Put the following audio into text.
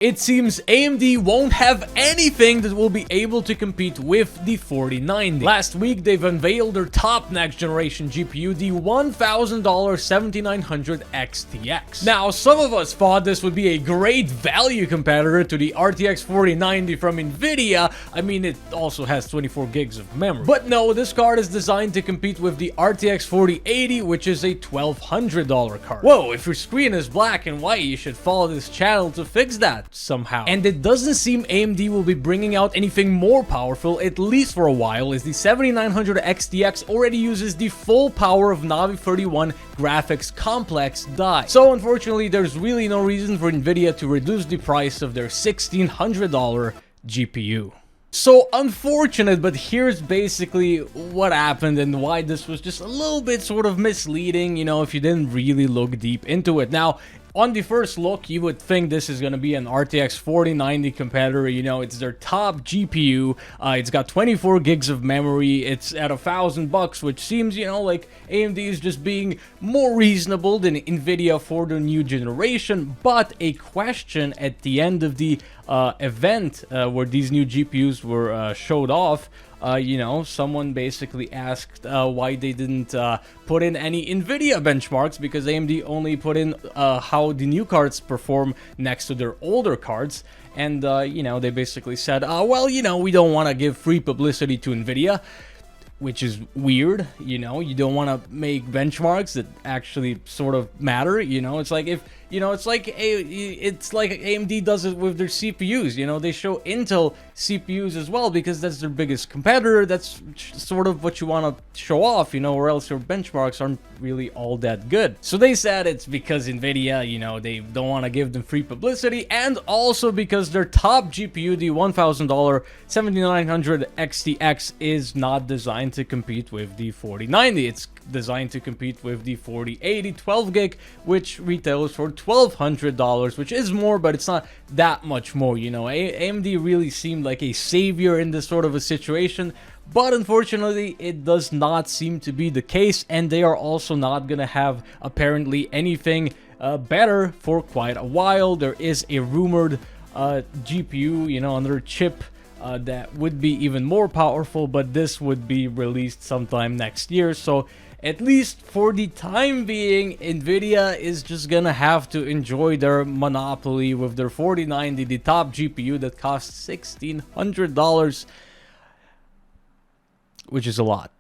It seems AMD won't have anything that will be able to compete with the 4090. Last week, they've unveiled their top next generation GPU, the $1,000 7900 XTX. Now, some of us thought this would be a great value competitor to the RTX 4090 from Nvidia. I mean, it also has 24 gigs of memory. But no, this card is designed to compete with the RTX 4080, which is a $1,200 card. Whoa, if your screen is black and white, you should follow this channel to fix that somehow. And it doesn't seem AMD will be bringing out anything more powerful, at least for a while, as the 7900 XTX already uses the full power of Navi 31 graphics complex die. So unfortunately, there's really no reason for Nvidia to reduce the price of their $1,600 GPU. So unfortunate, but here's basically what happened and why this was just a little bit sort of misleading, you know, if you didn't really look deep into it. Now, on the first look, you would think this is going to be an RTX 4090 competitor. You know, it's their top GPU. It's got 24 gigs of memory. It's at $1,000, which seems, you know, like AMD is just being more reasonable than Nvidia for the new generation. But a question at the end of the event where these new GPUs were showed off, you know, someone basically asked why they didn't put in any Nvidia benchmarks, because AMD only put in how the new cards perform next to their older cards. And, you know, they basically said, well, you know, we don't want to give free publicity to Nvidia, which is weird. You know, you don't want to make benchmarks that actually sort of matter. You know, it's like if, you know, it's like AMD does it with their CPUs. You know, they show Intel CPUs as well because that's their biggest competitor. That's sort of what you want to show off, you know, or else your benchmarks aren't really all that good. So they said it's because Nvidia, you know, they don't want to give them free publicity, and also because their top GPU, the $1,000 7900 XTX, is not designed to compete with the 4090. It's designed to compete with the 4080 12 gig, which retails for $1,200, which is more, but it's not that much more. You know, AMD really seemed like a savior in this sort of a situation, but unfortunately it does not seem to be the case, and they are also not gonna have apparently anything better for quite a while. There is a rumored GPU, you know, another chip that would be even more powerful, but this would be released sometime next year. So at least for the time being, Nvidia is just gonna have to enjoy their monopoly with their 4090, the top GPU that costs $1,600, which is a lot.